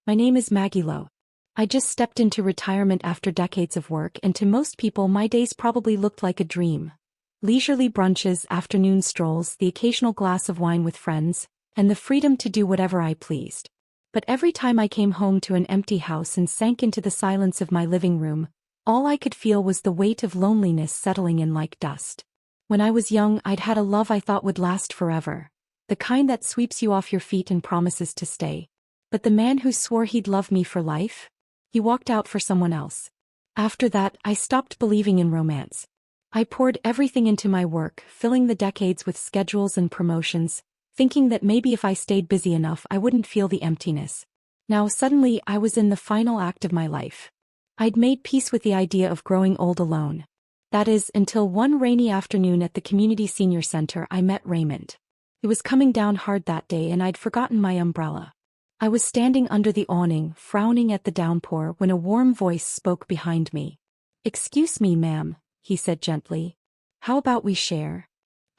My name is Maggie. I just stepped into retirement after decades of work, and to most people my days probably looked like a dream. Leisurely brunches, afternoon strolls, the occasional glass of wine with friends, and the freedom to do whatever I pleased. But every time I came home to an empty house and sank into the silence of my living room, all I could feel was the weight of loneliness settling in like dust. When I was young, I'd had a love I thought would last forever. The kind that sweeps you off your feet and promises to stay. But the man who swore he'd love me for life? He walked out for someone else. After that, I stopped believing in romance. I poured everything into my work, filling the decades with schedules and promotions, thinking that maybe if I stayed busy enough I wouldn't feel the emptiness. Now suddenly I was in the final act of my life. I'd made peace with the idea of growing old alone. That is, until one rainy afternoon at the community senior center I met Raymond. It was coming down hard that day and I'd forgotten my umbrella. I was standing under the awning, frowning at the downpour, when a warm voice spoke behind me. "Excuse me, ma'am," he said gently. "How about we share?"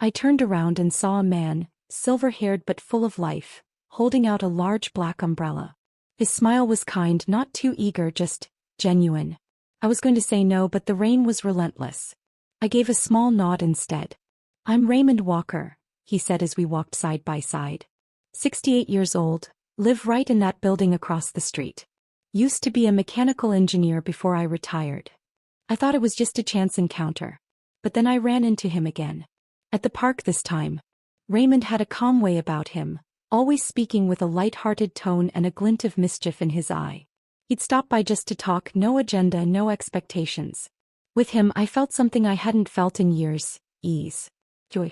I turned around and saw a man, silver-haired but full of life, holding out a large black umbrella. His smile was kind, not too eager, just genuine. I was going to say no, but the rain was relentless. I gave a small nod instead. "I'm Raymond Walker," he said as we walked side by side. 68 years old, live right in that building across the street. Used to be a mechanical engineer before I retired. I thought it was just a chance encounter. But then I ran into him again. At the park this time. Raymond had a calm way about him, always speaking with a light-hearted tone and a glint of mischief in his eye. He'd stop by just to talk, no agenda, no expectations. With him I felt something I hadn't felt in years: ease. Joy.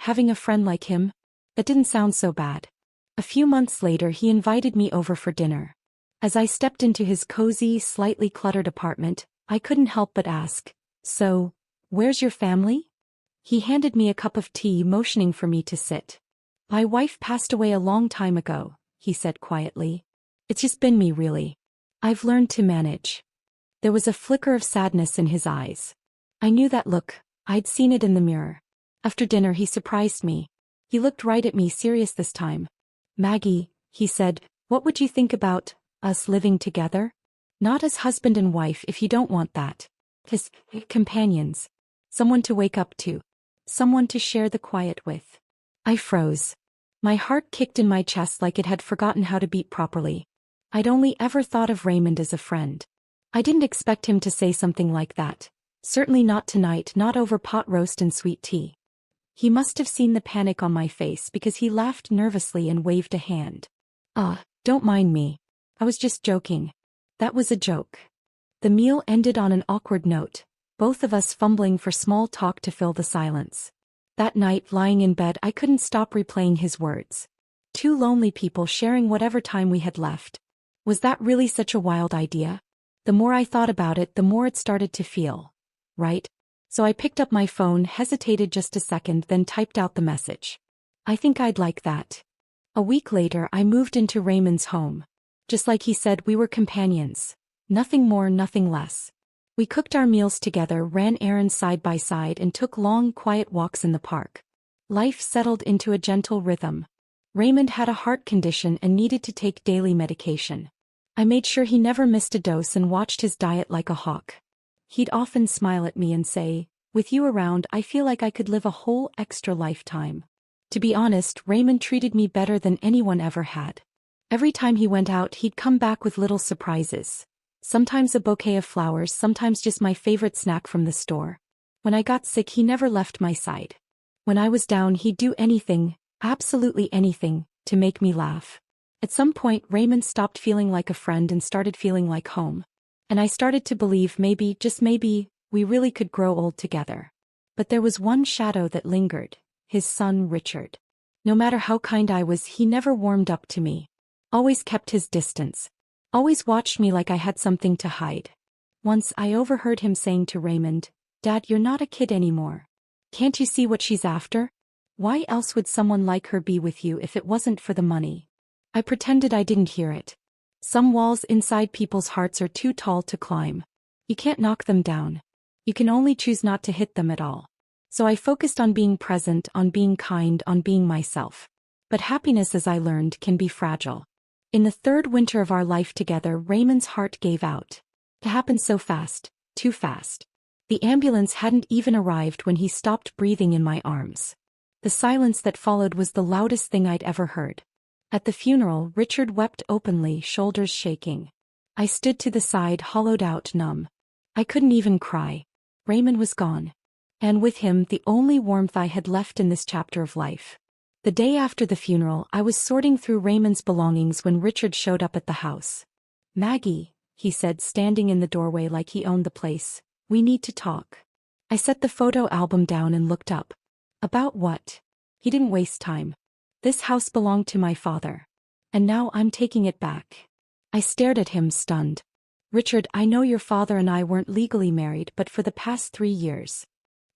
Having a friend like him? That didn't sound so bad. A few months later he invited me over for dinner. As I stepped into his cozy, slightly cluttered apartment, I couldn't help but ask, "So, where's your family?" He handed me a cup of tea, motioning for me to sit. "My wife passed away a long time ago," he said quietly. "It's just been me, really. I've learned to manage." There was a flicker of sadness in his eyes. I knew that look. I'd seen it in the mirror. After dinner he surprised me. He looked right at me, serious this time. "Maggie," he said, "what would you think about us living together? Not as husband and wife if you don't want that. As companions. Someone to wake up to. Someone to share the quiet with." I froze. My heart kicked in my chest like it had forgotten how to beat properly. I'd only ever thought of Raymond as a friend. I didn't expect him to say something like that. Certainly not tonight, not over pot roast and sweet tea. He must have seen the panic on my face because he laughed nervously and waved a hand. Don't mind me. I was just joking." That was a joke. The meal ended on an awkward note, both of us fumbling for small talk to fill the silence. That night, lying in bed, I couldn't stop replaying his words. Two lonely people sharing whatever time we had left. Was that really such a wild idea? The more I thought about it, the more it started to feel right. So I picked up my phone, hesitated just a second, then typed out the message. "I think I'd like that." A week later I moved into Raymond's home. Just like he said, we were companions. Nothing more, nothing less. We cooked our meals together, ran errands side by side, and took long, quiet walks in the park. Life settled into a gentle rhythm. Raymond had a heart condition and needed to take daily medication. I made sure he never missed a dose and watched his diet like a hawk. He'd often smile at me and say, "With you around, I feel like I could live a whole extra lifetime." To be honest, Raymond treated me better than anyone ever had. Every time he went out, he'd come back with little surprises. Sometimes a bouquet of flowers, sometimes just my favorite snack from the store. When I got sick, he never left my side. When I was down, he'd do anything, absolutely anything, to make me laugh. At some point, Raymond stopped feeling like a friend and started feeling like home. And I started to believe maybe, just maybe, we really could grow old together. But there was one shadow that lingered: his son Richard. No matter how kind I was, he never warmed up to me. Always kept his distance. Always watched me like I had something to hide. Once I overheard him saying to Raymond, "Dad, you're not a kid anymore. Can't you see what she's after? Why else would someone like her be with you if it wasn't for the money?" I pretended I didn't hear it. Some walls inside people's hearts are too tall to climb. You can't knock them down. You can only choose not to hit them at all. So I focused on being present, on being kind, on being myself. But happiness, as I learned, can be fragile. In the third winter of our life together, Raymond's heart gave out. It happened so fast, too fast. The ambulance hadn't even arrived when he stopped breathing in my arms. The silence that followed was the loudest thing I'd ever heard. At the funeral, Richard wept openly, shoulders shaking. I stood to the side, hollowed out, numb. I couldn't even cry. Raymond was gone. And with him, the only warmth I had left in this chapter of life. The day after the funeral, I was sorting through Raymond's belongings when Richard showed up at the house. "Maggie," he said, standing in the doorway like he owned the place, "we need to talk." I set the photo album down and looked up. About what? He didn't waste time. This house belonged to my father. And now I'm taking it back. I stared at him, stunned. "Richard, I know your father and I weren't legally married, but for the past 3 years.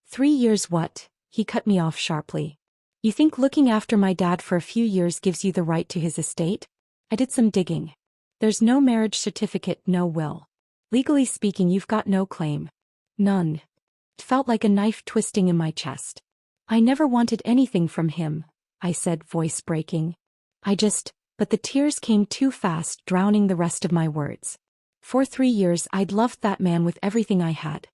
3 years what?" He cut me off sharply. "You think looking after my dad for a few years gives you the right to his estate?" I did some digging. "There's no marriage certificate, no will. Legally speaking, you've got no claim. None." It felt like a knife twisting in my chest. "I never wanted anything from him," I said, voice breaking. But the tears came too fast, drowning the rest of my words. For 3 years I'd loved that man with everything I had.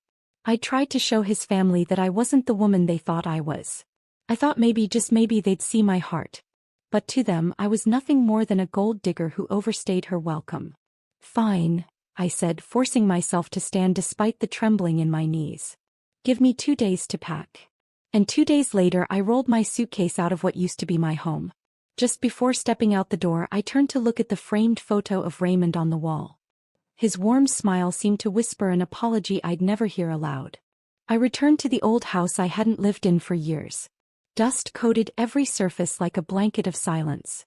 I tried to show his family that I wasn't the woman they thought I was. I thought maybe, just maybe, they'd see my heart. But to them I was nothing more than a gold digger who overstayed her welcome. "Fine," I said, forcing myself to stand despite the trembling in my knees. "Give me 2 days to pack." And 2 days later I rolled my suitcase out of what used to be my home. Just before stepping out the door, I turned to look at the framed photo of Raymond on the wall. His warm smile seemed to whisper an apology I'd never hear aloud. I returned to the old house I hadn't lived in for years. Dust coated every surface like a blanket of silence.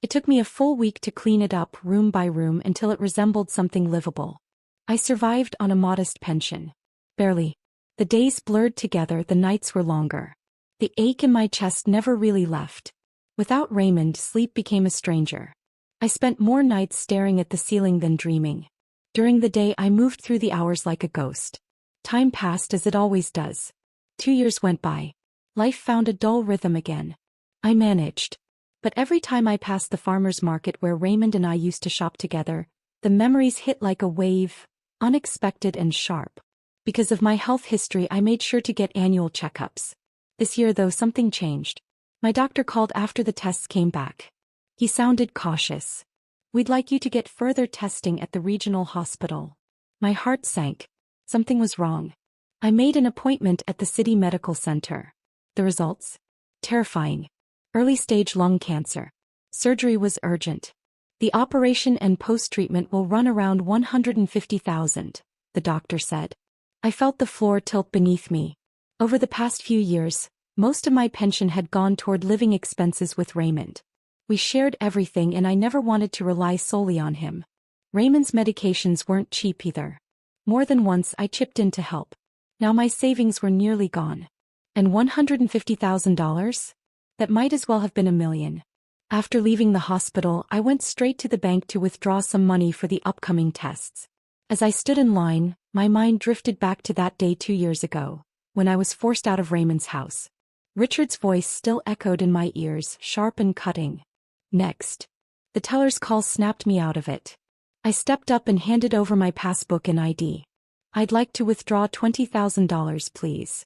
It took me a full week to clean it up, room by room, until it resembled something livable. I survived on a modest pension. Barely. The days blurred together, the nights were longer. The ache in my chest never really left. Without Raymond, sleep became a stranger. I spent more nights staring at the ceiling than dreaming. During the day I moved through the hours like a ghost. Time passed as it always does. 2 years went by. Life found a dull rhythm again. I managed. But every time I passed the farmer's market where Raymond and I used to shop together, the memories hit like a wave, unexpected and sharp. Because of my health history, I made sure to get annual checkups. This year, though, something changed. My doctor called after the tests came back. He sounded cautious. "We'd like you to get further testing at the regional hospital." My heart sank. Something was wrong. I made an appointment at the city medical center. The results? Terrifying. Early-stage lung cancer. Surgery was urgent. The operation and post-treatment will run around $150,000, the doctor said. I felt the floor tilt beneath me. Over the past few years, most of my pension had gone toward living expenses with Raymond. We shared everything and I never wanted to rely solely on him. Raymond's medications weren't cheap either. More than once I chipped in to help. Now my savings were nearly gone. And $150,000? That might as well have been $1 million. After leaving the hospital, I went straight to the bank to withdraw some money for the upcoming tests. As I stood in line, my mind drifted back to that day 2 years ago, when I was forced out of Raymond's house. Richard's voice still echoed in my ears, sharp and cutting. "Next." The teller's call snapped me out of it. I stepped up and handed over my passbook and ID. "I'd like to withdraw $20,000, please."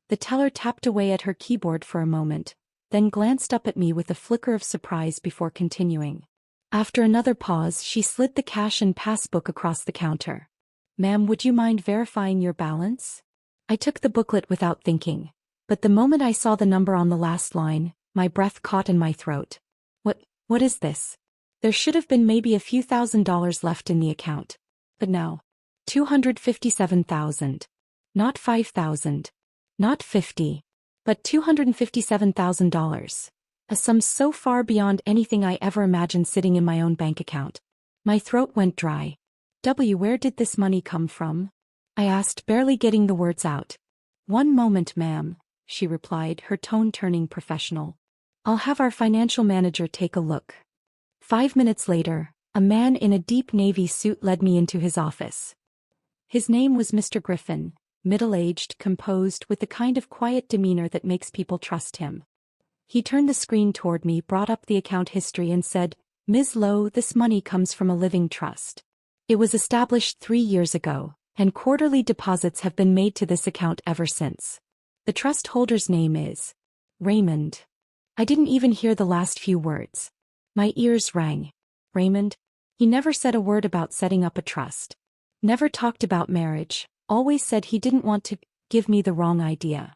The teller tapped away at her keyboard for a moment, then glanced up at me with a flicker of surprise before continuing. After another pause, she slid the cash and passbook across the counter. "Ma'am, would you mind verifying your balance?" I took the booklet without thinking. But the moment I saw the number on the last line, my breath caught in my throat. What is this? There should have been maybe a few $1,000s left in the account. But now, $257,000. Not $5,000. Not 50. But $257,000. A sum so far beyond anything I ever imagined sitting in my own bank account. My throat went dry. Where did this money come from?" I asked, barely getting the words out. "One moment, ma'am," she replied, her tone turning professional. "I'll have our financial manager take a look." 5 minutes later, a man in a deep navy suit led me into his office. His name was Mr. Griffin, middle-aged, composed, with the kind of quiet demeanor that makes people trust him. He turned the screen toward me, brought up the account history and said, Ms. Lowe, this money comes from a living trust. It was established 3 years ago, and quarterly deposits have been made to this account ever since. The trust holder's name is Raymond. I didn't even hear the last few words. My ears rang. Raymond? He never said a word about setting up a trust. Never talked about marriage, always said he didn't want to give me the wrong idea.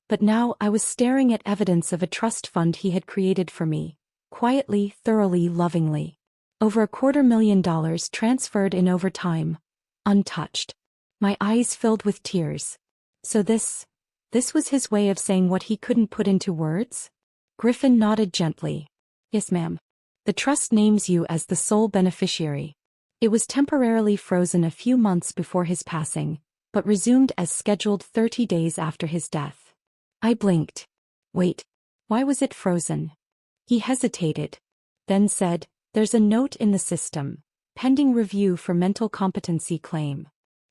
But now I was staring at evidence of a trust fund he had created for me, quietly, thoroughly, lovingly. Over $250,000 transferred in over time, untouched. My eyes filled with tears. So this was his way of saying what he couldn't put into words? Griffin nodded gently. Yes, ma'am. The trust names you as the sole beneficiary. It was temporarily frozen a few months before his passing, but resumed as scheduled 30 days after his death. I blinked. Wait, why was it frozen? He hesitated, then said, there's a note in the system, pending review for mental competency claim.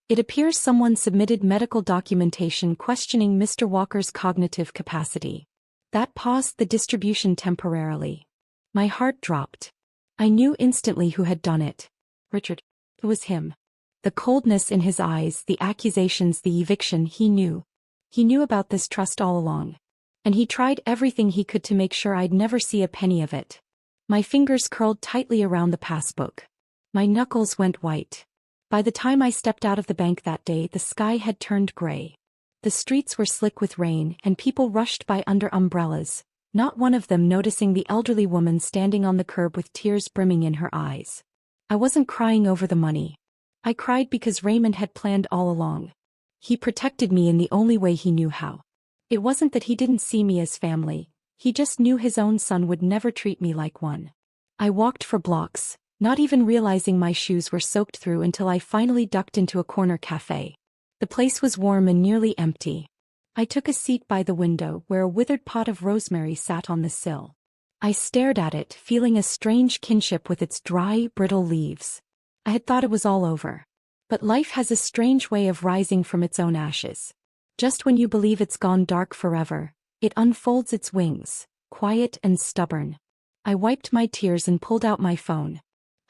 It appears someone submitted medical documentation questioning Mr. Walker's cognitive capacity. That paused the distribution temporarily. My heart dropped. I knew instantly who had done it. Richard. It was him. The coldness in his eyes, the accusations, the eviction, he knew. He knew about this trust all along. And he tried everything he could to make sure I'd never see a penny of it. My fingers curled tightly around the passbook. My knuckles went white. By the time I stepped out of the bank that day, the sky had turned gray. The streets were slick with rain, and people rushed by under umbrellas, not one of them noticing the elderly woman standing on the curb with tears brimming in her eyes. I wasn't crying over the money. I cried because Raymond had planned all along. He protected me in the only way he knew how. It wasn't that he didn't see me as family, he just knew his own son would never treat me like one. I walked for blocks, not even realizing my shoes were soaked through until I finally ducked into a corner cafe. The place was warm and nearly empty. I took a seat by the window where a withered pot of rosemary sat on the sill. I stared at it, feeling a strange kinship with its dry, brittle leaves. I had thought it was all over. But life has a strange way of rising from its own ashes. Just when you believe it's gone dark forever, it unfolds its wings, quiet and stubborn. I wiped my tears and pulled out my phone.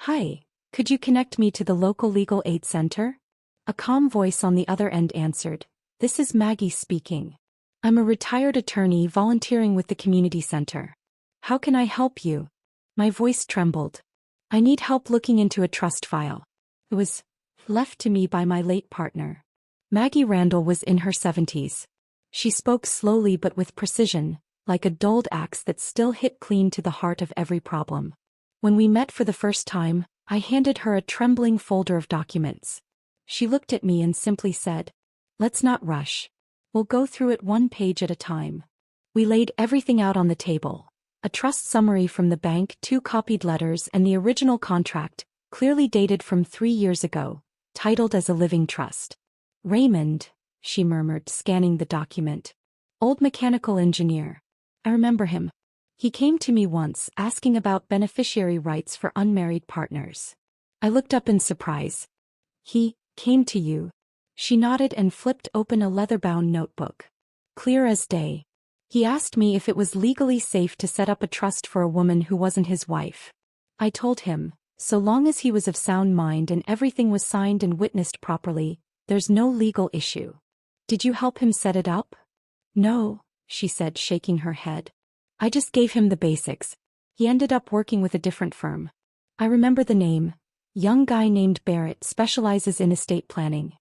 Hi, could you connect me to the local legal aid center? A calm voice on the other end answered. This is Maggie speaking. I'm a retired attorney volunteering with the community center. How can I help you? My voice trembled. I need help looking into a trust file. It was left to me by my late partner. Maggie Randall was in her 70s. She spoke slowly but with precision, like a dulled axe that still hit clean to the heart of every problem. When we met for the first time, I handed her a trembling folder of documents. She looked at me and simply said, let's not rush. We'll go through it one page at a time. We laid everything out on the table. A trust summary from the bank, 2 copied letters, and the original contract, clearly dated from 3 years ago, titled as a living trust. Raymond, she murmured, scanning the document. Old mechanical engineer. I remember him. He came to me once, asking about beneficiary rights for unmarried partners. I looked up in surprise. He came to you. She nodded and flipped open a leather-bound notebook. Clear as day. He asked me if it was legally safe to set up a trust for a woman who wasn't his wife. I told him, so long as he was of sound mind and everything was signed and witnessed properly, there's no legal issue. Did you help him set it up? No, she said, shaking her head. I just gave him the basics. He ended up working with a different firm. I remember the name. Young guy named Barrett, specializes in estate planning.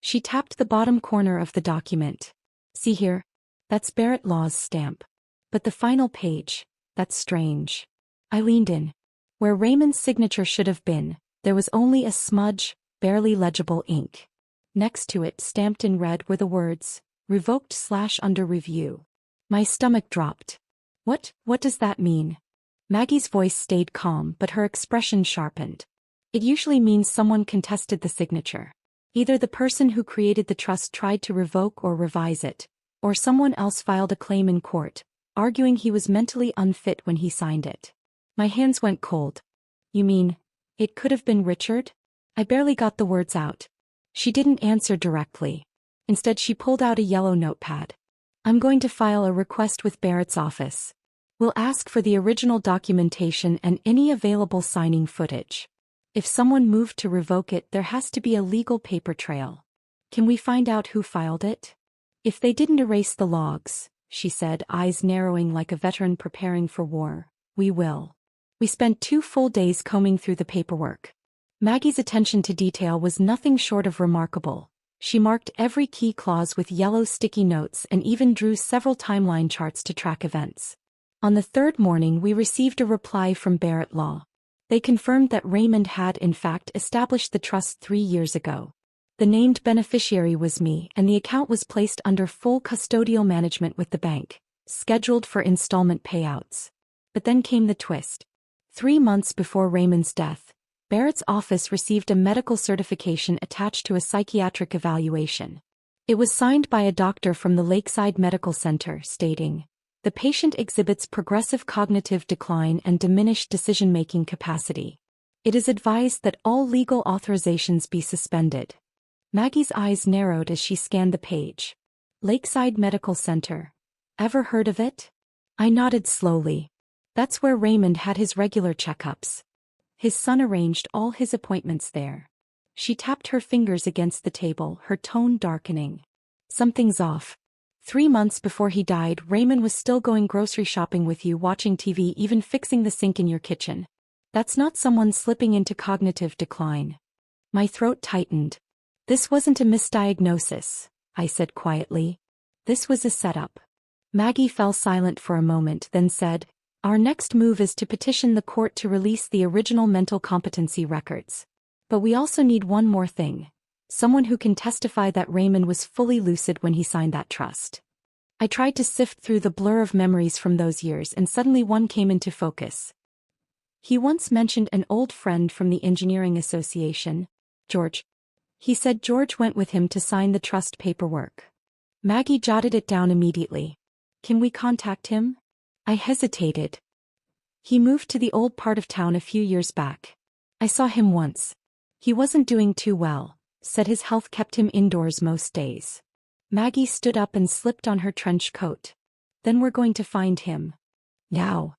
She tapped the bottom corner of the document. See here? That's Barrett Law's stamp. But the final page, that's strange. I leaned in. Where Raymond's signature should have been, there was only a smudge, barely legible ink. Next to it, stamped in red, were the words, revoked/under review. My stomach dropped. What does that mean? Maggie's voice stayed calm, but her expression sharpened. It usually means someone contested the signature. Either the person who created the trust tried to revoke or revise it, or someone else filed a claim in court, arguing he was mentally unfit when he signed it. My hands went cold. You mean, it could have been Richard? I barely got the words out. She didn't answer directly. Instead, she pulled out a yellow notepad. I'm going to file a request with Barrett's office. We'll ask for the original documentation and any available signing footage. If someone moved to revoke it, there has to be a legal paper trail. Can we find out who filed it? If they didn't erase the logs, she said, eyes narrowing like a veteran preparing for war, we will. We spent 2 full days combing through the paperwork. Maggie's attention to detail was nothing short of remarkable. She marked every key clause with yellow sticky notes and even drew several timeline charts to track events. On the 3rd morning we received a reply from Barrett Law. They confirmed that Raymond had in fact established the trust 3 years ago. The named beneficiary was me, and the account was placed under full custodial management with the bank, scheduled for installment payouts. But then came the twist. 3 months before Raymond's death, Barrett's office received a medical certification attached to a psychiatric evaluation. It was signed by a doctor from the Lakeside Medical Center stating, "The patient exhibits progressive cognitive decline and diminished decision-making capacity. It is advised that all legal authorizations be suspended." Maggie's eyes narrowed as she scanned the page. Lakeside Medical Center. Ever heard of it? I nodded slowly. That's where Raymond had his regular checkups. His son arranged all his appointments there. She tapped her fingers against the table, her tone darkening. Something's off. 3 months before he died, Raymond was still going grocery shopping with you, watching TV, even fixing the sink in your kitchen. That's not someone slipping into cognitive decline. My throat tightened. This wasn't a misdiagnosis, I said quietly. This was a setup. Maggie fell silent for a moment, then said, "Our next move is to petition the court to release the original mental competency records. But we also need one more thing. Someone who can testify that Raymond was fully lucid when he signed that trust." I tried to sift through the blur of memories from those years, and suddenly one came into focus. He once mentioned an old friend from the engineering association, George. He said George went with him to sign the trust paperwork. Maggie jotted it down immediately. Can we contact him? I hesitated. He moved to the old part of town a few years back. I saw him once. He wasn't doing too well, said his health kept him indoors most days. Maggie stood up and slipped on her trench coat. Then we're going to find him. Now.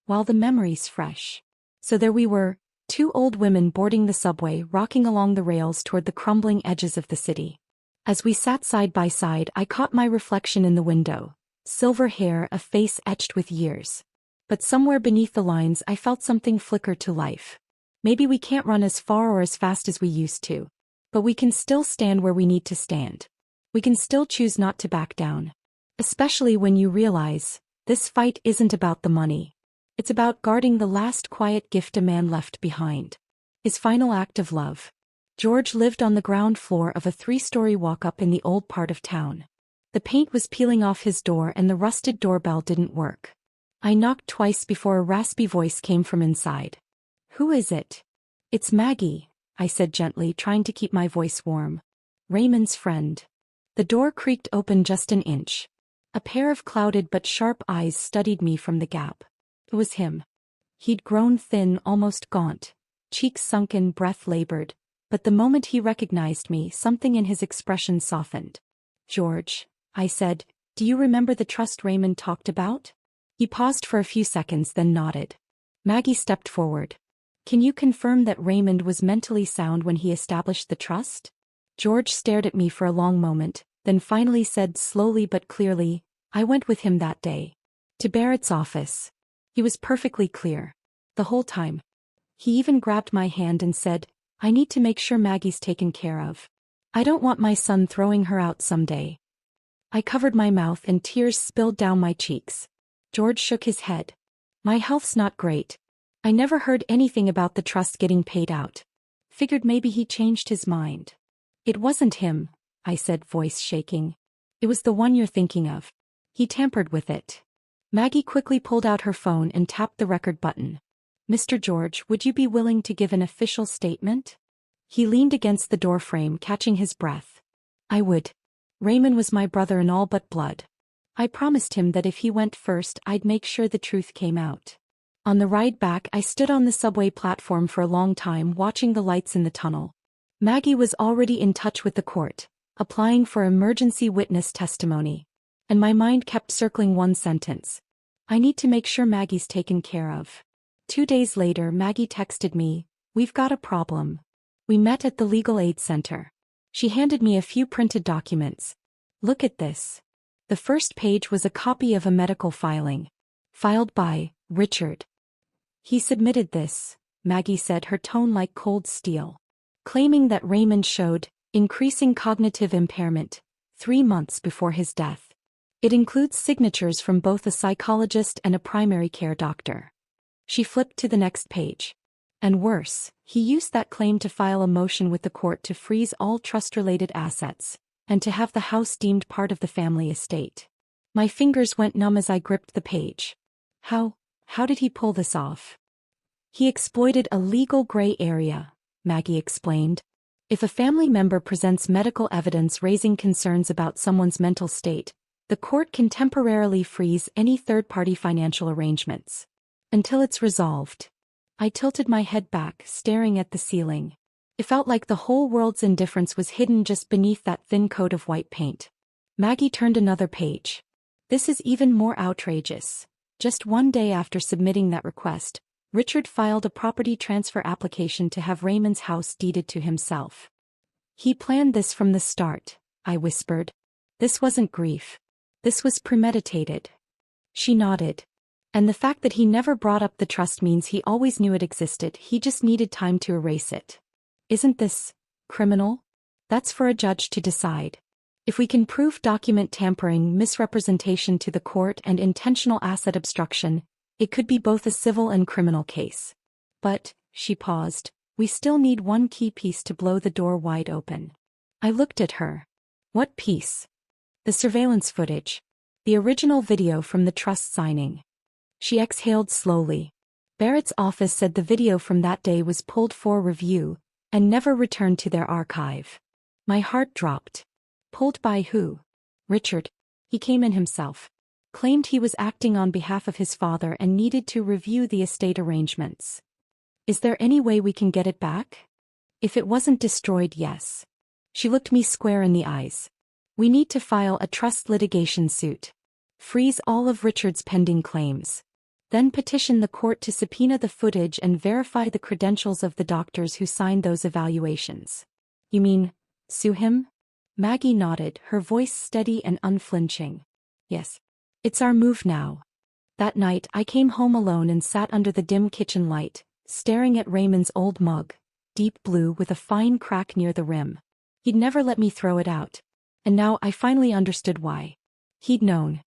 While the memory's fresh. So there we were, 2 old women boarding the subway, rocking along the rails toward the crumbling edges of the city. As we sat side by side, I caught my reflection in the window. Silver hair, a face etched with years. But somewhere beneath the lines I felt something flicker to life. Maybe we can't run as far or as fast as we used to. But we can still stand where we need to stand. We can still choose not to back down. Especially when you realize, this fight isn't about the money. It's about guarding the last quiet gift a man left behind. His final act of love. George lived on the ground floor of a 3-story walk-up in the old part of town. The paint was peeling off his door and the rusted doorbell didn't work. I knocked twice before a raspy voice came from inside. Who is it? It's Maggie, I said gently, trying to keep my voice warm. Raymond's friend. The door creaked open just an inch. A pair of clouded but sharp eyes studied me from the gap. It was him. He'd grown thin, almost gaunt, cheeks sunken, breath labored, but the moment he recognized me, something in his expression softened. George, I said, do you remember the trust Raymond talked about? He paused for a few seconds, then nodded. Maggie stepped forward. Can you confirm that Raymond was mentally sound when he established the trust? George stared at me for a long moment, then finally said slowly but clearly, I went with him that day. To Barrett's office. He was perfectly clear. The whole time. He even grabbed my hand and said, I need to make sure Maggie's taken care of. I don't want my son throwing her out someday. I covered my mouth and tears spilled down my cheeks. George shook his head. My health's not great. I never heard anything about the trust getting paid out. Figured maybe he changed his mind. It wasn't him, I said, voice shaking. It was the one you're thinking of. He tampered with it. Maggie quickly pulled out her phone and tapped the record button. Mr. George, would you be willing to give an official statement? He leaned against the doorframe, catching his breath. I would. Raymond was my brother in all but blood. I promised him that if he went first, I'd make sure the truth came out. On the ride back, I stood on the subway platform for a long time, watching the lights in the tunnel. Maggie was already in touch with the court, applying for emergency witness testimony. And my mind kept circling one sentence. I need to make sure Maggie's taken care of. 2 days later, Maggie texted me, "We've got a problem." We met at the legal aid center. She handed me a few printed documents. "Look at this." The first page was a copy of a medical filing. Filed by Richard. "He submitted this," Maggie said, her tone like cold steel. "Claiming that Raymond showed increasing cognitive impairment 3 months before his death. It includes signatures from both a psychologist and a primary care doctor." She flipped to the next page. "And worse, he used that claim to file a motion with the court to freeze all trust-related assets, and to have the house deemed part of the family estate." My fingers went numb as I gripped the page. How did he pull this off? "He exploited a legal gray area," Maggie explained. "If a family member presents medical evidence raising concerns about someone's mental state, the court can temporarily freeze any third-party financial arrangements. Until it's resolved." I tilted my head back, staring at the ceiling. It felt like the whole world's indifference was hidden just beneath that thin coat of white paint. Maggie turned another page. "This is even more outrageous. Just 1 day after submitting that request, Richard filed a property transfer application to have Raymond's house deeded to himself." "He planned this from the start," I whispered. "This wasn't grief. This was premeditated." She nodded. "And the fact that he never brought up the trust means he always knew it existed, he just needed time to erase it. Isn't this criminal? That's for a judge to decide. If we can prove document tampering, misrepresentation to the court, and intentional asset obstruction, it could be both a civil and criminal case. But," she paused, "we still need one key piece to blow the door wide open." I looked at her. "What piece?" "The surveillance footage. The original video from the trust signing." She exhaled slowly. "Barrett's office said the video from that day was pulled for review, and never returned to their archive." My heart dropped. "Pulled by who?" "Richard. He came in himself. Claimed he was acting on behalf of his father and needed to review the estate arrangements." "Is there any way we can get it back?" "If it wasn't destroyed, yes." She looked me square in the eyes. "We need to file a trust litigation suit. Freeze all of Richard's pending claims. Then petition the court to subpoena the footage and verify the credentials of the doctors who signed those evaluations." "You mean, sue him?" Maggie nodded, her voice steady and unflinching. "Yes. It's our move now." That night I came home alone and sat under the dim kitchen light, staring at Raymond's old mug, deep blue with a fine crack near the rim. He'd never let me throw it out. And now I finally understood why. He'd known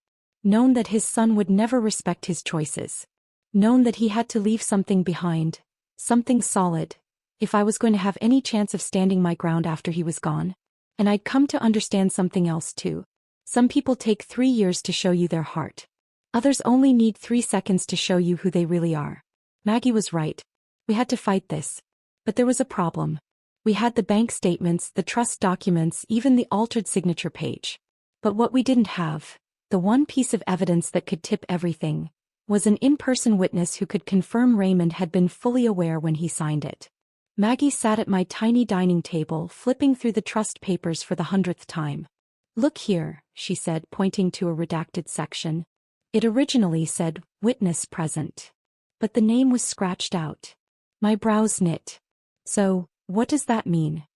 that his son would never respect his choices. Known that he had to leave something behind, something solid, if I was going to have any chance of standing my ground after he was gone. And I'd come to understand something else too. Some people take 3 years to show you their heart. Others only need 3 seconds to show you who they really are. Maggie was right. We had to fight this. But there was a problem. We had the bank statements, the trust documents, even the altered signature page. But what we didn't have, the one piece of evidence that could tip everything, was an in-person witness who could confirm Raymond had been fully aware when he signed it. Maggie sat at my tiny dining table, flipping through the trust papers for the 100th time. "Look here," she said, pointing to a redacted section. "It originally said, 'Witness present.' But the name was scratched out." My brows knit. "So, what does that mean?"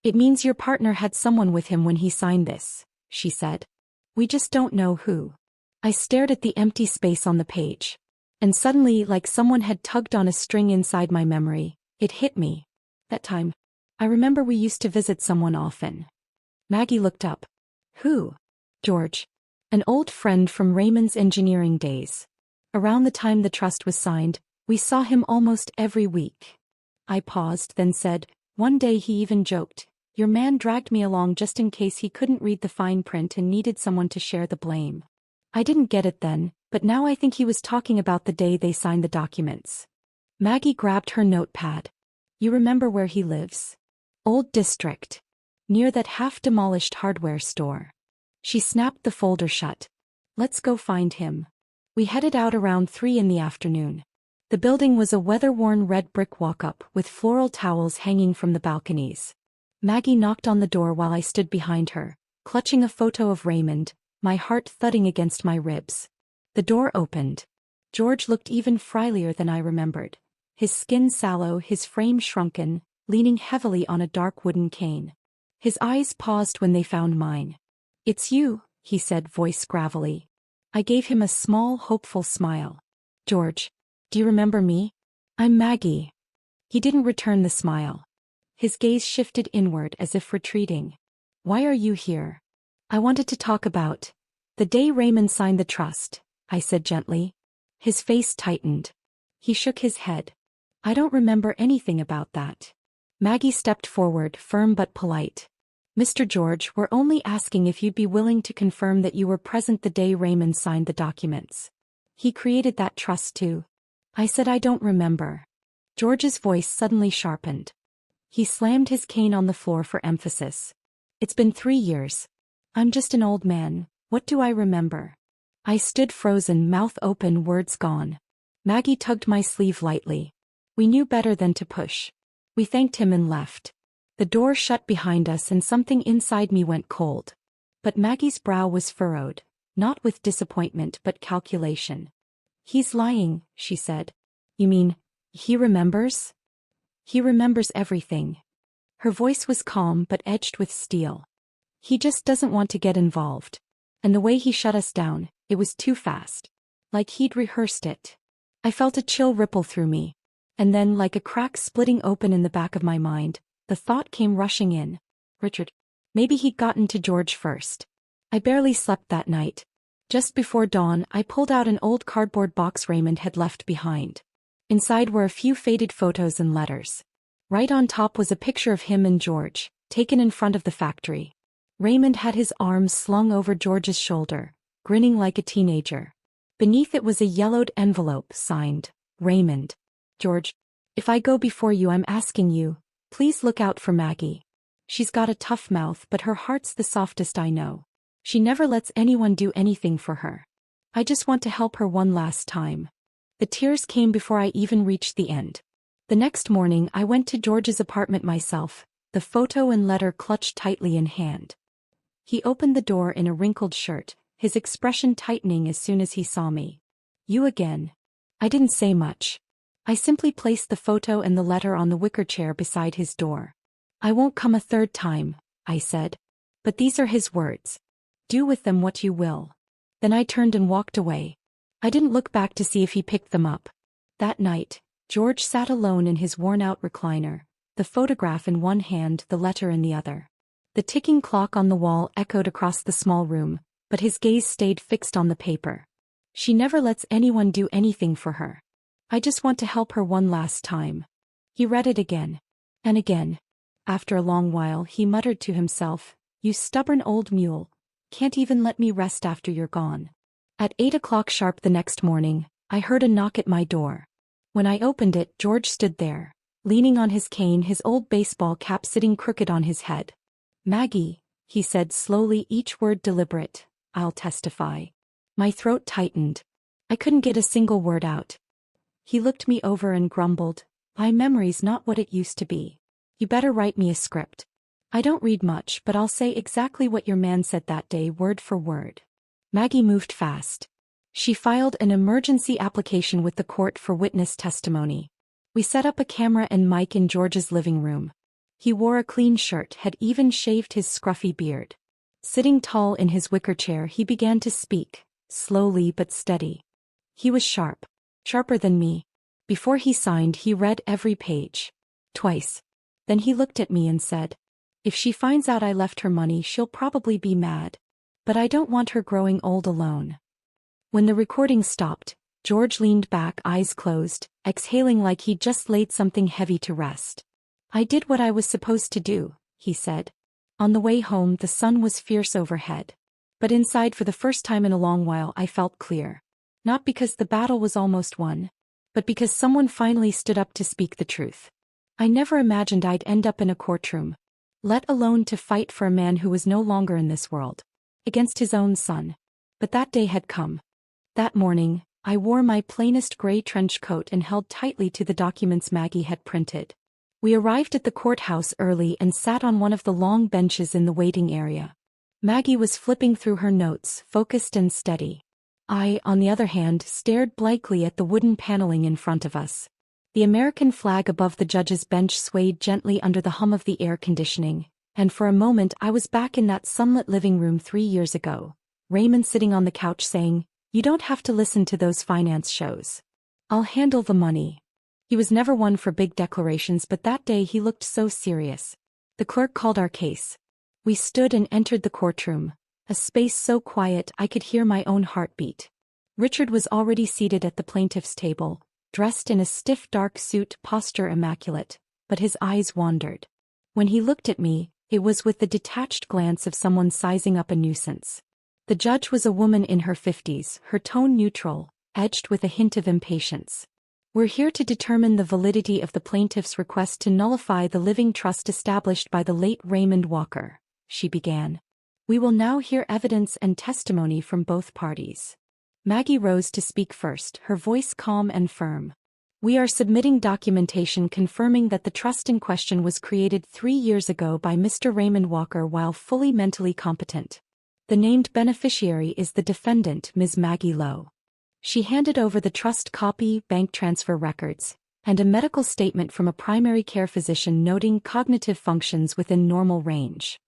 "It means your partner had someone with him when he signed this," she said. "We just don't know who." I stared at the empty space on the page. And suddenly, like someone had tugged on a string inside my memory, it hit me. That time. I remember we used to visit someone often. Maggie looked up. "Who?" "George. An old friend from Raymond's engineering days. Around the time the trust was signed, we saw him almost every week." I paused, then said, "One day he even joked, 'Your man dragged me along just in case he couldn't read the fine print and needed someone to share the blame.' I didn't get it then, but now I think he was talking about the day they signed the documents." Maggie grabbed her notepad. "You remember where he lives?" "Old District. Near that half-demolished hardware store." She snapped the folder shut. "Let's go find him." We headed out around 3 in the afternoon. The building was a weather-worn red brick walk-up with floral towels hanging from the balconies. Maggie knocked on the door while I stood behind her, clutching a photo of Raymond, my heart thudding against my ribs. The door opened. George looked even friendlier than I remembered. His skin sallow, his frame shrunken, leaning heavily on a dark wooden cane. His eyes paused when they found mine. "It's you," he said, voice gravelly. I gave him a small, hopeful smile. "George, do you remember me? I'm Maggie." He didn't return the smile. His gaze shifted inward as if retreating. "Why are you here?" "I wanted to talk about the day Raymond signed the trust," I said gently. His face tightened. He shook his head. "I don't remember anything about that." Maggie stepped forward, firm but polite. "Mr. George, we're only asking if you'd be willing to confirm that you were present the day Raymond signed the documents. He created that trust too." I said I don't remember. George's voice suddenly sharpened. He slammed his cane on the floor for emphasis. "It's been 3 years. I'm just an old man. What do I remember?" I stood frozen, mouth open, words gone. Maggie tugged my sleeve lightly. We knew better than to push. We thanked him and left. The door shut behind us and something inside me went cold. But Maggie's brow was furrowed, not with disappointment but calculation. "He's lying," she said. "You mean, he remembers?" "He remembers everything." Her voice was calm but edged with steel. "He just doesn't want to get involved. And the way he shut us down, it was too fast. Like he'd rehearsed it." I felt a chill ripple through me. And then, like a crack splitting open in the back of my mind, the thought came rushing in. Richard. Maybe he'd gotten to George first. I barely slept that night. Just before dawn, I pulled out an old cardboard box Raymond had left behind. Inside were a few faded photos and letters. Right on top was a picture of him and George, taken in front of the factory. Raymond had his arms slung over George's shoulder, grinning like a teenager. Beneath it was a yellowed envelope signed, "Raymond." "George, if I go before you, I'm asking you, please look out for Maggie. She's got a tough mouth, but her heart's the softest I know. She never lets anyone do anything for her. I just want to help her one last time." The tears came before I even reached the end. The next morning I went to George's apartment myself, the photo and letter clutched tightly in hand. He opened the door in a wrinkled shirt, his expression tightening as soon as he saw me. "You again." I didn't say much. I simply placed the photo and the letter on the wicker chair beside his door. "I won't come a third time," I said. "But these are his words. Do with them what you will." Then I turned and walked away. I didn't look back to see if he picked them up. That night, George sat alone in his worn-out recliner, the photograph in one hand, the letter in the other. The ticking clock on the wall echoed across the small room, but his gaze stayed fixed on the paper. "She never lets anyone do anything for her. I just want to help her one last time." He read it again. And again. After a long while he muttered to himself, "You stubborn old mule. Can't even let me rest after you're gone." At 8 o'clock sharp the next morning, I heard a knock at my door. When I opened it, George stood there, leaning on his cane, his old baseball cap sitting crooked on his head. "Maggie," he said slowly, each word deliberate, "I'll testify." My throat tightened. I couldn't get a single word out. He looked me over and grumbled, "My memory's not what it used to be. You better write me a script. I don't read much, but I'll say exactly what your man said that day, word for word." Maggie moved fast. She filed an emergency application with the court for witness testimony. We set up a camera and mic in George's living room. He wore a clean shirt, had even shaved his scruffy beard. Sitting tall in his wicker chair, he began to speak, slowly but steady. He was sharp. Sharper than me. Before he signed, he read every page. Twice. Then he looked at me and said, "If she finds out I left her money, she'll probably be mad. But I don't want her growing old alone." When the recording stopped, George leaned back, eyes closed, exhaling like he'd just laid something heavy to rest. "I did what I was supposed to do," he said. On the way home, the sun was fierce overhead. But inside, for the first time in a long while, I felt clear. Not because the battle was almost won, but because someone finally stood up to speak the truth. I never imagined I'd end up in a courtroom, let alone to fight for a man who was no longer in this world, against his own son. But that day had come. That morning, I wore my plainest gray trench coat and held tightly to the documents Maggie had printed. We arrived at the courthouse early and sat on one of the long benches in the waiting area. Maggie was flipping through her notes, focused and steady. I, on the other hand, stared blankly at the wooden paneling in front of us. The American flag above the judge's bench swayed gently under the hum of the air conditioning, and for a moment I was back in that sunlit living room 3 years ago. Raymond sitting on the couch saying, "You don't have to listen to those finance shows. I'll handle the money." He was never one for big declarations, but that day he looked so serious. The clerk called our case. We stood and entered the courtroom, a space so quiet I could hear my own heartbeat. Richard was already seated at the plaintiff's table, dressed in a stiff dark suit, posture immaculate, but his eyes wandered. When he looked at me, it was with the detached glance of someone sizing up a nuisance. The judge was a woman in her 50s, her tone neutral, edged with a hint of impatience. "We're here to determine the validity of the plaintiff's request to nullify the living trust established by the late Raymond Walker," she began. "We will now hear evidence and testimony from both parties." Maggie rose to speak first, her voice calm and firm. "We are submitting documentation confirming that the trust in question was created 3 years ago by Mr. Raymond Walker while fully mentally competent. The named beneficiary is the defendant, Ms. Maggie Lowe." She handed over the trust copy, bank transfer records, and a medical statement from a primary care physician noting cognitive functions within normal range.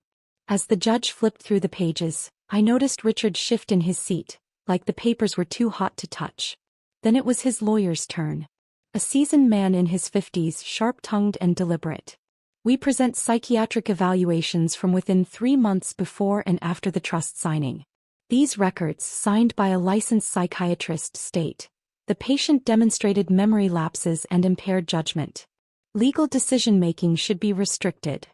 As the judge flipped through the pages, I noticed Richard shift in his seat, like the papers were too hot to touch. Then it was his lawyer's turn. A seasoned man in his 50s, sharp-tongued and deliberate. "We present psychiatric evaluations from within 3 months before and after the trust signing. These records, signed by a licensed psychiatrist, state the patient demonstrated memory lapses and impaired judgment. Legal decision-making should be restricted."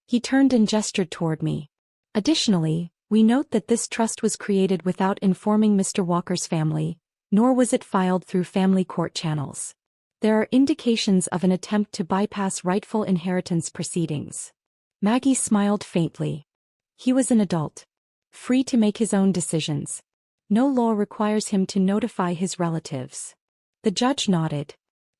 He turned and gestured toward me. "Additionally, we note that this trust was created without informing Mr. Walker's family, nor was it filed through family court channels. There are indications of an attempt to bypass rightful inheritance proceedings." Maggie smiled faintly. "He was an adult, free to make his own decisions. No law requires him to notify his relatives." The judge nodded.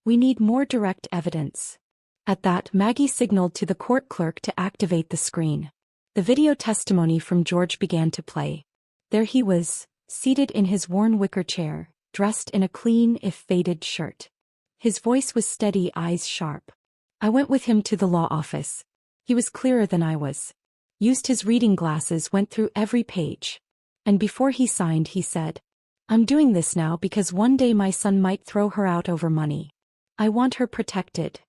"We need more direct evidence." At that, Maggie signaled to the court clerk to activate the screen. The video testimony from George began to play. There he was, seated in his worn wicker chair, dressed in a clean if faded shirt. His voice was steady, eyes sharp. I went with him to the law office. He was clearer than I was. Used his reading glasses, went through every page. And before he signed, he said, "I'm doing this now because one day my son might throw her out over money. I want her protected."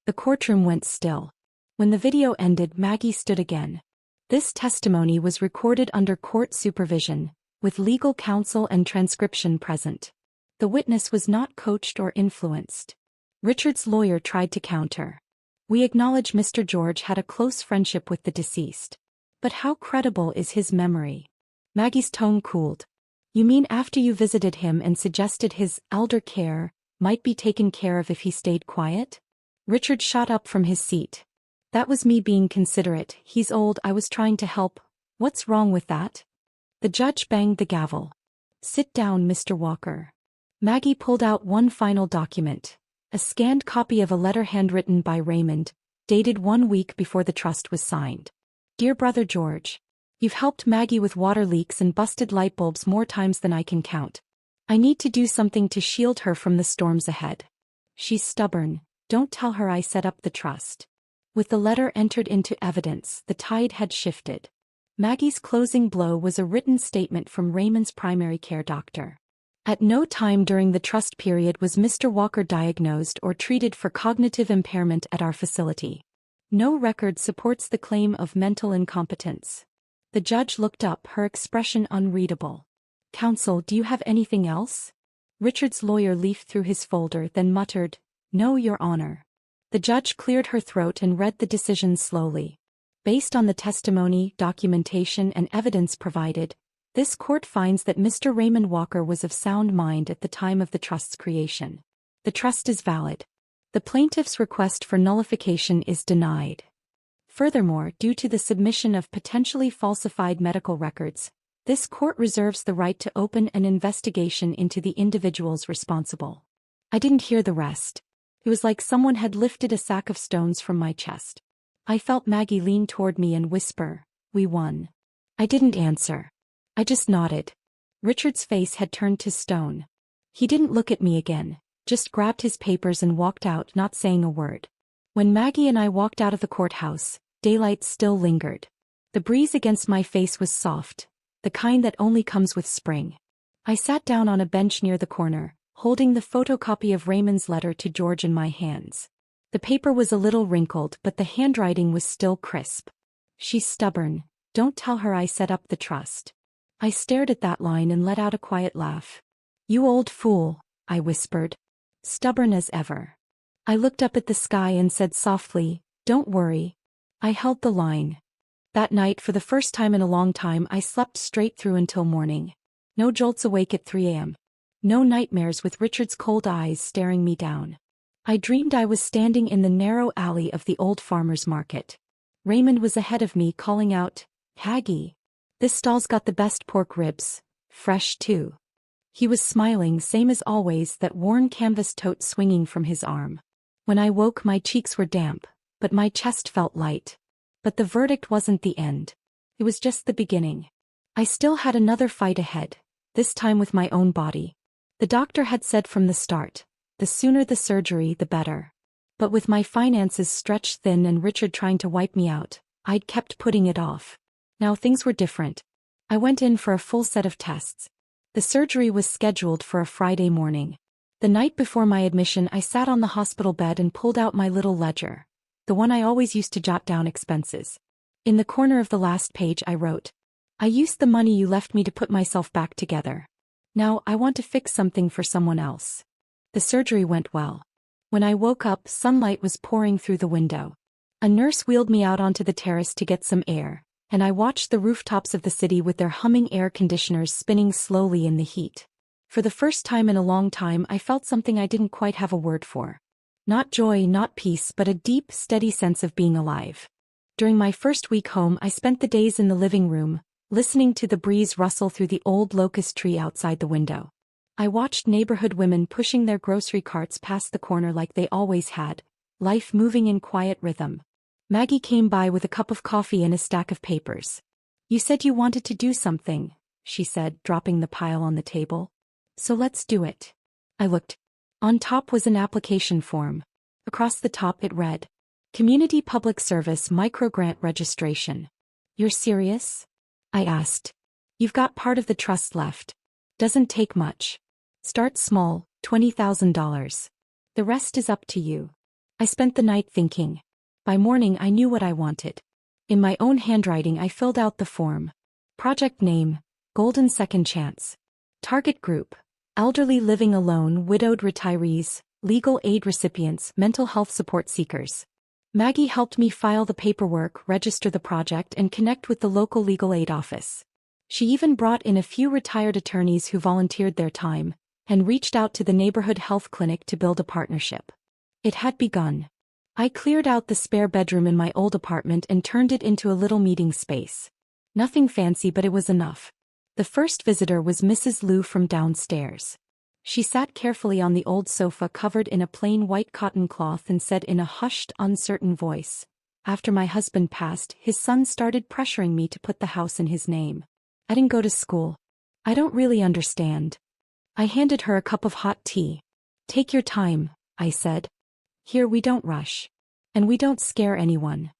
The courtroom went still. When the video ended, Maggie stood again. This testimony was recorded under court supervision, with legal counsel and transcription present. The witness was not coached or influenced. Richard's lawyer tried to counter. "We acknowledge Mr. George had a close friendship with the deceased. But how credible is his memory?" Maggie's tone cooled. "You mean after you visited him and suggested his elder care might be taken care of if he stayed quiet?" Richard shot up from his seat. "That was me being considerate. He's old, I was trying to help. What's wrong with that?" The judge banged the gavel. "Sit down, Mr. Walker." Maggie pulled out one final document, a scanned copy of a letter handwritten by Raymond, dated 1 week before the trust was signed. "Dear Brother George, you've helped Maggie with water leaks and busted light bulbs more times than I can count. I need to do something to shield her from the storms ahead. She's stubborn, don't tell her I set up the trust." With the letter entered into evidence, the tide had shifted. Maggie's closing blow was a written statement from Raymond's primary care doctor. At no time during the trust period was Mr. Walker diagnosed or treated for cognitive impairment at our facility. No record supports the claim of mental incompetence. The judge looked up, her expression unreadable. "Counsel, do you have anything else?" Richard's lawyer leafed through his folder, then muttered, "No, Your Honor." The judge cleared her throat and read the decision slowly. Based on the testimony, documentation, and evidence provided, this court finds that Mr. Raymond Walker was of sound mind at the time of the trust's creation. The trust is valid. The plaintiff's request for nullification is denied. Furthermore, due to the submission of potentially falsified medical records, this court reserves the right to open an investigation into the individuals responsible. I didn't hear the rest. It was like someone had lifted a sack of stones from my chest. I felt Maggie lean toward me and whisper, "We won." I didn't answer. I just nodded. Richard's face had turned to stone. He didn't look at me again, just grabbed his papers and walked out, not saying a word. When Maggie and I walked out of the courthouse, daylight still lingered. The breeze against my face was soft, the kind that only comes with spring. I sat down on a bench near the corner, holding the photocopy of Raymond's letter to George in my hands. The paper was a little wrinkled, but the handwriting was still crisp. "She's stubborn. Don't tell her I set up the trust." I stared at that line and let out a quiet laugh. "You old fool," I whispered. "Stubborn as ever." I looked up at the sky and said softly, "Don't worry." I held the line. That night, for the first time in a long time, I slept straight through until morning. No jolts awake at 3 a.m. No nightmares with Richard's cold eyes staring me down. I dreamed I was standing in the narrow alley of the old farmer's market. Raymond was ahead of me, calling out, "Maggie, this stall's got the best pork ribs, fresh too." He was smiling, same as always, that worn canvas tote swinging from his arm. When I woke, my cheeks were damp, but my chest felt light. But the verdict wasn't the end. It was just the beginning. I still had another fight ahead, this time with my own body. The doctor had said from the start, the sooner the surgery, the better. But with my finances stretched thin and Richard trying to wipe me out, I'd kept putting it off. Now things were different. I went in for a full set of tests. The surgery was scheduled for a Friday morning. The night before my admission, I sat on the hospital bed and pulled out my little ledger, the one I always used to jot down expenses. In the corner of the last page I wrote, "I used the money you left me to put myself back together. Now I want to fix something for someone else." The surgery went well. When I woke up, sunlight was pouring through the window. A nurse wheeled me out onto the terrace to get some air, and I watched the rooftops of the city with their humming air conditioners spinning slowly in the heat. For the first time in a long time, I felt something I didn't quite have a word for. Not joy, not peace, but a deep, steady sense of being alive. During my first week home, I spent the days in the living room, listening to the breeze rustle through the old locust tree outside the window. I watched neighborhood women pushing their grocery carts past the corner like they always had, life moving in quiet rhythm. Maggie came by with a cup of coffee and a stack of papers. "You said you wanted to do something," she said, dropping the pile on the table. "So let's do it." I looked. On top was an application form. Across the top it read, "Community Public Service Microgrant Registration." "You're serious?" I asked. "You've got part of the trust left. Doesn't take much. Start small, $20,000. The rest is up to you." I spent the night thinking. By morning I knew what I wanted. In my own handwriting I filled out the form. Project name, Golden Second Chance. Target group, elderly living alone, widowed retirees, legal aid recipients, mental health support seekers. Maggie helped me file the paperwork, register the project, and connect with the local legal aid office. She even brought in a few retired attorneys who volunteered their time, and reached out to the neighborhood health clinic to build a partnership. It had begun. I cleared out the spare bedroom in my old apartment and turned it into a little meeting space. Nothing fancy, but it was enough. The first visitor was Mrs. Liu from downstairs. She sat carefully on the old sofa covered in a plain white cotton cloth and said in a hushed, uncertain voice, "After my husband passed, his son started pressuring me to put the house in his name. I didn't go to school. I don't really understand." I handed her a cup of hot tea. "Take your time," I said. "Here we don't rush. And we don't scare anyone."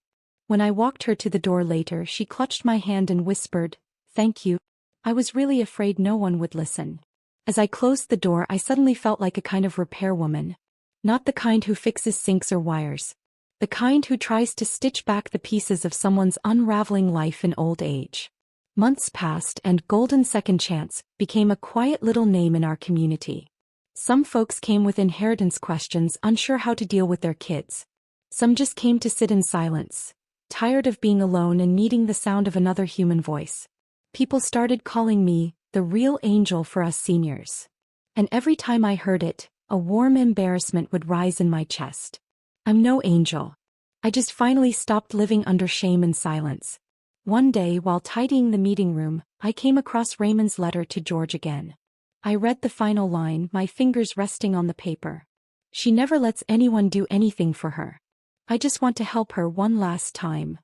When I walked her to the door later, she clutched my hand and whispered, "Thank you." I was really afraid no one would listen. As I closed the door, I suddenly felt like a kind of repair woman. Not the kind who fixes sinks or wires. The kind who tries to stitch back the pieces of someone's unraveling life in old age. Months passed and Golden Second Chance became a quiet little name in our community. Some folks came with inheritance questions, unsure how to deal with their kids. Some just came to sit in silence, tired of being alone and needing the sound of another human voice. People started calling me the real angel for us seniors. And every time I heard it, a warm embarrassment would rise in my chest. I'm no angel. I just finally stopped living under shame and silence. One day, while tidying the meeting room, I came across Raymond's letter to George again. I read the final line, my fingers resting on the paper. "She never lets anyone do anything for her. I just want to help her one last time."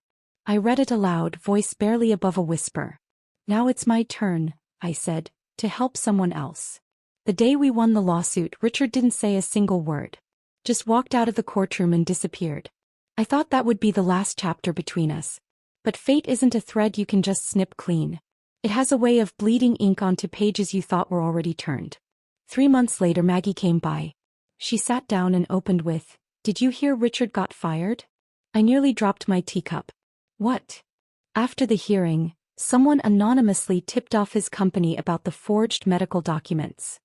I read it aloud, voice barely above a whisper. "Now it's my turn," I said. to help someone else. The day we won the lawsuit, Richard didn't say a single word. Just walked out of the courtroom and disappeared. I thought that would be the last chapter between us. But fate isn't a thread you can just snip clean. It has a way of bleeding ink onto pages you thought were already turned. 3 months later, Maggie came by. She sat down and opened with, "Did you hear Richard got fired?" I nearly dropped my teacup. What? After the hearing, someone anonymously tipped off his company about the forged medical documents.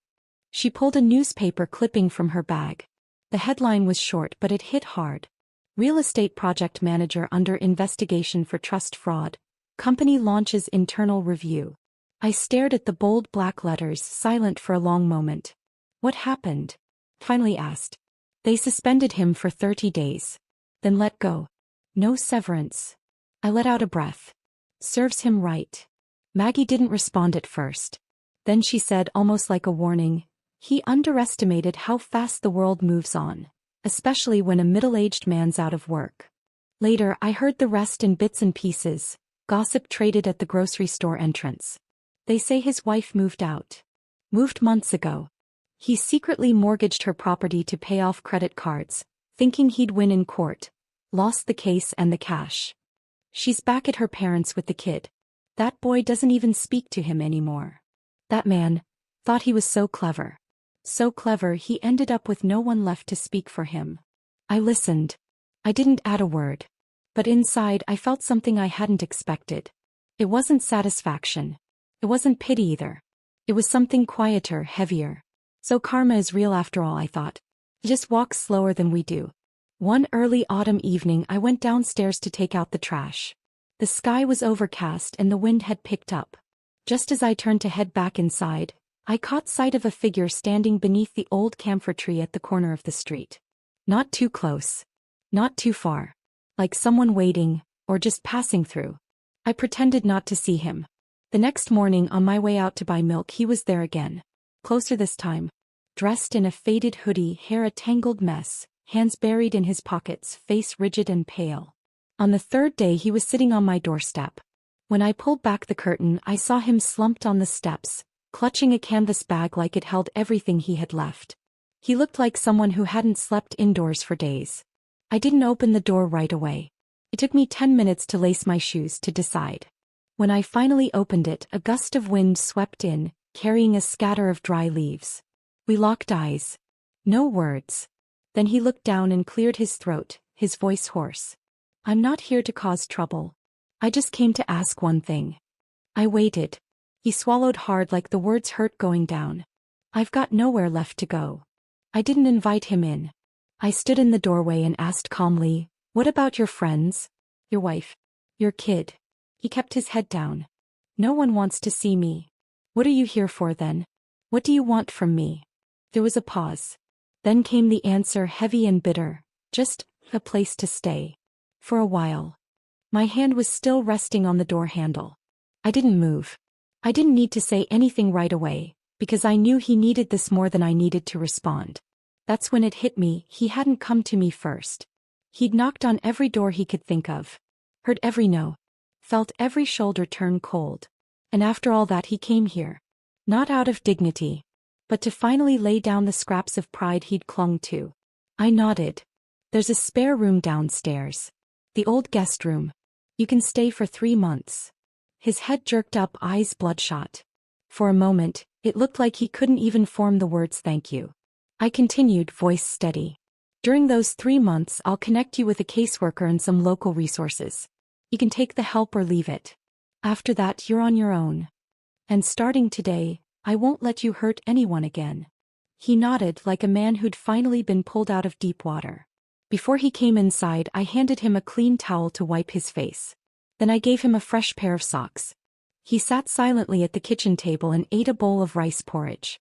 She pulled a newspaper clipping from her bag. The headline was short, but it hit hard. Real estate project manager under investigation for trust fraud. Company launches internal review. I stared at the bold black letters, silent for a long moment. What happened? Finally asked. They suspended him for 30 days. Then let go. No severance. I let out a breath. Serves him right. Maggie didn't respond at first. Then she said, almost like a warning, "He underestimated how fast the world moves on, especially when a middle-aged man's out of work." Later, I heard the rest in bits and pieces, gossip traded at the grocery store entrance. They say his wife moved out. Moved months ago. He secretly mortgaged her property to pay off credit cards, thinking he'd win in court. Lost the case and the cash. She's back at her parents' with the kid. That boy doesn't even speak to him anymore. That man thought he was so clever. So clever he ended up with no one left to speak for him. I listened. I didn't add a word. But inside I felt something I hadn't expected. It wasn't satisfaction. It wasn't pity either. It was something quieter, heavier. So karma is real after all, I thought. It just walks slower than we do. One early autumn evening I went downstairs to take out the trash. The sky was overcast and the wind had picked up. Just as I turned to head back inside, I caught sight of a figure standing beneath the old camphor tree at the corner of the street. Not too close. Not too far. Like someone waiting, or just passing through. I pretended not to see him. The next morning on my way out to buy milk, he was there again. Closer this time. Dressed in a faded hoodie, hair a tangled mess, hands buried in his pockets, face rigid and pale. On the third day he was sitting on my doorstep. When I pulled back the curtain, I saw him slumped on the steps, clutching a canvas bag like it held everything he had left. He looked like someone who hadn't slept indoors for days. I didn't open the door right away. It took me 10 minutes to lace my shoes to decide. When I finally opened it, a gust of wind swept in, carrying a scatter of dry leaves. We locked eyes. No words. Then he looked down and cleared his throat, his voice hoarse. "I'm not here to cause trouble. I just came to ask one thing." I waited. He swallowed hard like the words hurt going down. "I've got nowhere left to go." I didn't invite him in. I stood in the doorway and asked calmly, "What about your friends? Your wife? Your kid?" He kept his head down. "No one wants to see me." "What are you here for then? What do you want from me?" There was a pause. Then came the answer, heavy and bitter. "Just a place to stay. For a while." My hand was still resting on the door handle. I didn't move. I didn't need to say anything right away, because I knew he needed this more than I needed to respond. That's when it hit me, he hadn't come to me first. He'd knocked on every door he could think of. Heard every no. Felt every shoulder turn cold. And after all that he came here. Not out of dignity, but to finally lay down the scraps of pride he'd clung to. I nodded. "There's a spare room downstairs. The old guest room. You can stay for 3 months. His head jerked up, eyes bloodshot. For a moment, it looked like he couldn't even form the words "thank you." I continued, voice steady. "During those 3 months I'll connect you with a caseworker and some local resources. You can take the help or leave it. After that you're on your own. And starting today, I won't let you hurt anyone again." He nodded like a man who'd finally been pulled out of deep water. Before he came inside, I handed him a clean towel to wipe his face. Then I gave him a fresh pair of socks. He sat silently at the kitchen table and ate a bowl of rice porridge.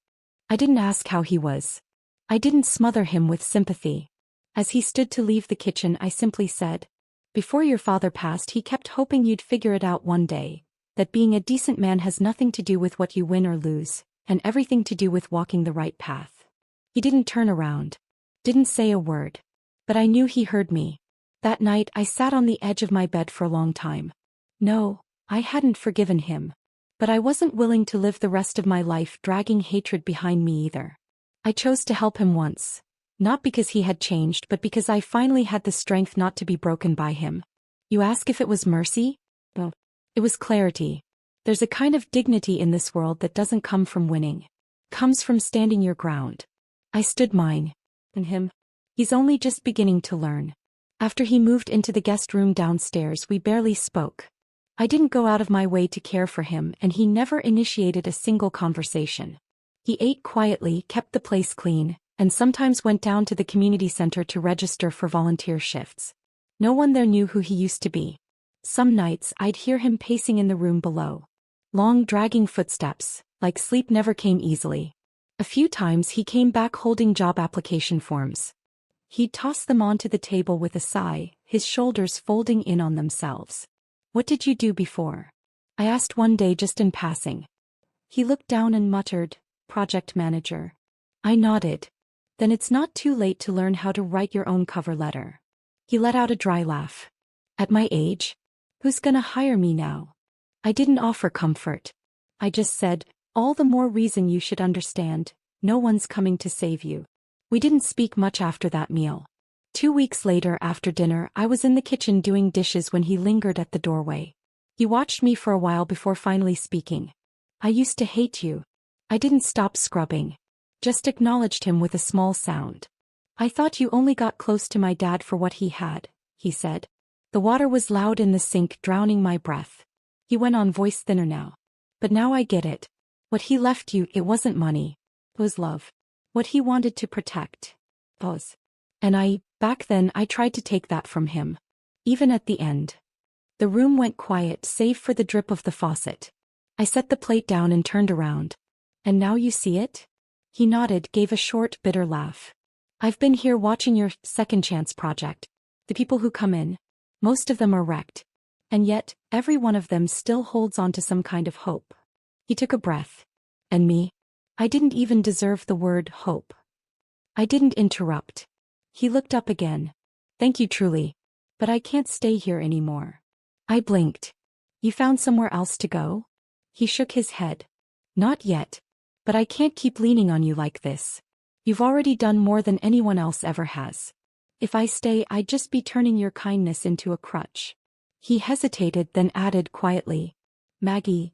I didn't ask how he was. I didn't smother him with sympathy. As he stood to leave the kitchen, I simply said, "Before your father passed, he kept hoping you'd figure it out one day, that being a decent man has nothing to do with what you win or lose, and everything to do with walking the right path." He didn't turn around. Didn't say a word. But I knew he heard me. That night I sat on the edge of my bed for a long time. No, I hadn't forgiven him. But I wasn't willing to live the rest of my life dragging hatred behind me either. I chose to help him once. Not because he had changed but because I finally had the strength not to be broken by him. You ask if it was mercy? Well, it was clarity. There's a kind of dignity in this world that doesn't come from winning. Comes from standing your ground. I stood mine. And him? He's only just beginning to learn. After he moved into the guest room downstairs, we barely spoke. I didn't go out of my way to care for him, and he never initiated a single conversation. He ate quietly, kept the place clean, and sometimes went down to the community center to register for volunteer shifts. No one there knew who he used to be. Some nights I'd hear him pacing in the room below. Long dragging footsteps, like sleep never came easily. A few times he came back holding job application forms. He'd toss them onto the table with a sigh, his shoulders folding in on themselves. "What did you do before?" I asked one day just in passing. He looked down and muttered, "Project manager." I nodded. "Then it's not too late to learn how to write your own cover letter." He let out a dry laugh. "At my age? Who's gonna hire me now?" I didn't offer comfort. I just said, "All the more reason you should understand, no one's coming to save you." We didn't speak much after that meal. 2 weeks later after dinner I was in the kitchen doing dishes when he lingered at the doorway. He watched me for a while before finally speaking. "I used to hate you." I didn't stop scrubbing. Just acknowledged him with a small sound. "I thought you only got close to my dad for what he had," he said. The water was loud in the sink, drowning my breath. He went on, voice thinner now. "But now I get it. What he left you, it wasn't money. It was love. What he wanted to protect. Was. And back then I tried to take that from him. Even at the end." The room went quiet save for the drip of the faucet. I set the plate down and turned around. "And now you see it?" He nodded, gave a short, bitter laugh. "I've been here watching your second chance project. The people who come in, most of them are wrecked. And yet, every one of them still holds on to some kind of hope." He took a breath. "And me? I didn't even deserve the word hope." I didn't interrupt. He looked up again. "Thank you truly. But I can't stay here anymore." I blinked. "You found somewhere else to go?" He shook his head. "Not yet. But I can't keep leaning on you like this. You've already done more than anyone else ever has. If I stay, I'd just be turning your kindness into a crutch." He hesitated, then added quietly, "Maggie,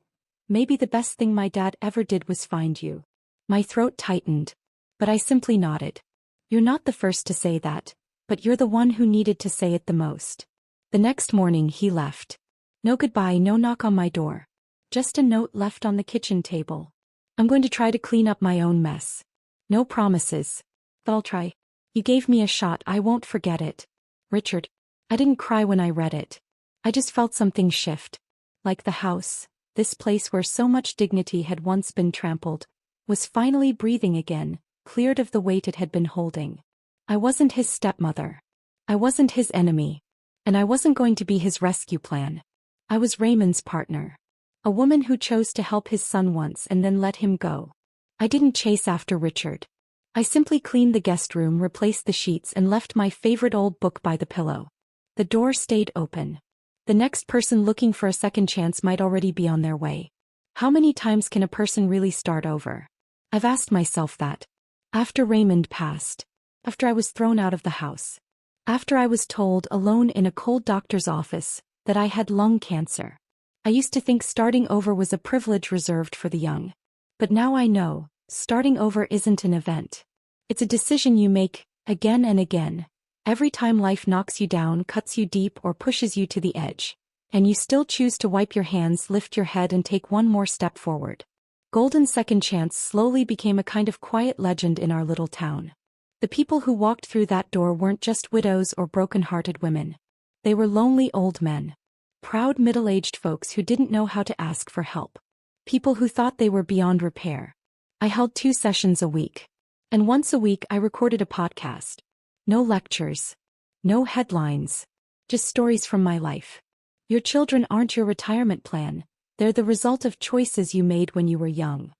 maybe the best thing my dad ever did was find you." My throat tightened. But I simply nodded. "You're not the first to say that, but you're the one who needed to say it the most." The next morning he left. No goodbye, no knock on my door. Just a note left on the kitchen table. "I'm going to try to clean up my own mess. No promises. But I'll try. You gave me a shot, I won't forget it. Richard." I didn't cry when I read it. I just felt something shift. Like the house, this place where so much dignity had once been trampled, was finally breathing again, cleared of the weight it had been holding. I wasn't his stepmother. I wasn't his enemy. And I wasn't going to be his rescue plan. I was Raymond's partner. A woman who chose to help his son once and then let him go. I didn't chase after Richard. I simply cleaned the guest room, replaced the sheets, and left my favorite old book by the pillow. The door stayed open. The next person looking for a second chance might already be on their way. How many times can a person really start over? I've asked myself that. After Raymond passed. After I was thrown out of the house. After I was told, alone in a cold doctor's office, that I had lung cancer. I used to think starting over was a privilege reserved for the young. But now I know, starting over isn't an event. It's a decision you make, again and again. Every time life knocks you down, cuts you deep, or pushes you to the edge. And you still choose to wipe your hands, lift your head, and take one more step forward. Golden Second Chance slowly became a kind of quiet legend in our little town. The people who walked through that door weren't just widows or broken-hearted women. They were lonely old men. Proud middle-aged folks who didn't know how to ask for help. People who thought they were beyond repair. I held 2 sessions a week. And once a week I recorded a podcast. No lectures. No headlines. Just stories from my life. Your children aren't your retirement plan. They're the result of choices you made when you were young.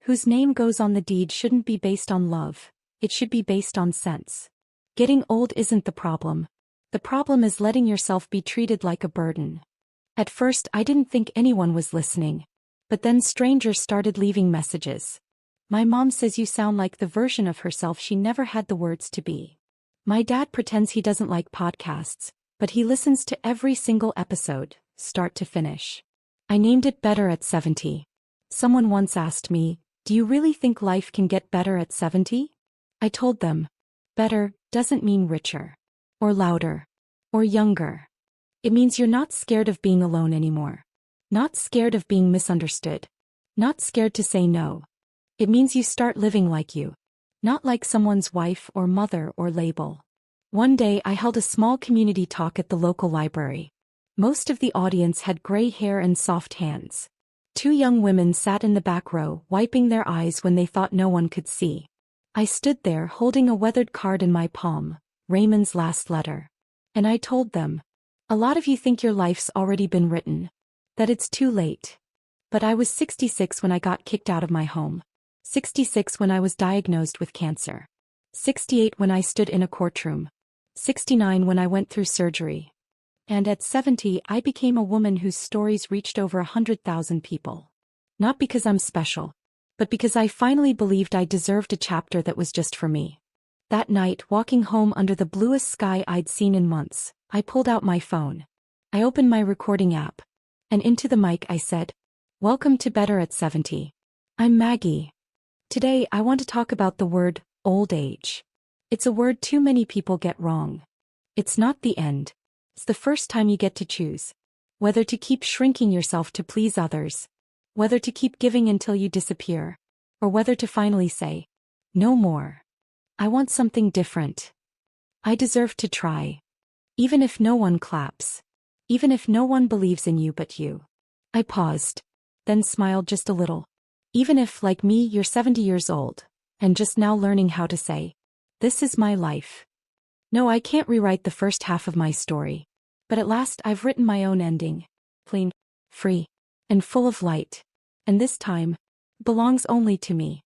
Whose name goes on the deed shouldn't be based on love. It should be based on sense. Getting old isn't the problem. The problem is letting yourself be treated like a burden. At first I didn't think anyone was listening. But then strangers started leaving messages. My mom says you sound like the version of herself she never had the words to be. My dad pretends he doesn't like podcasts, but he listens to every single episode, start to finish. I named it Better at 70. Someone once asked me, "Do you really think life can get better at 70? I told them, better doesn't mean richer, or louder, or younger. It means you're not scared of being alone anymore. Not scared of being misunderstood. Not scared to say no. It means you start living like you. Not like someone's wife or mother or label." One day I held a small community talk at the local library. Most of the audience had gray hair and soft hands. 2 young women sat in the back row, wiping their eyes when they thought no one could see. I stood there holding a weathered card in my palm, Raymond's last letter. And I told them, "A lot of you think your life's already been written. That it's too late. But I was 66 when I got kicked out of my home. 66 when I was diagnosed with cancer. 68 when I stood in a courtroom. 69 when I went through surgery. And at 70 I became a woman whose stories reached over 100,000 people. Not because I'm special, but because I finally believed I deserved a chapter that was just for me." That night, walking home under the bluest sky I'd seen in months, I pulled out my phone. I opened my recording app. And into the mic I said, "Welcome to Better at 70. I'm Maggie. Today I want to talk about the word, old age. It's a word too many people get wrong. It's not the end. It's the first time you get to choose. Whether to keep shrinking yourself to please others. Whether to keep giving until you disappear. Or whether to finally say, no more. I want something different. I deserve to try. Even if no one claps. Even if no one believes in you but you." I paused. Then smiled just a little. Even if, like me, you're 70 years old, and just now learning how to say, "This is my life." No, I can't rewrite the first half of my story. But at last I've written my own ending. Clean, free, and full of light. And this time, belongs only to me.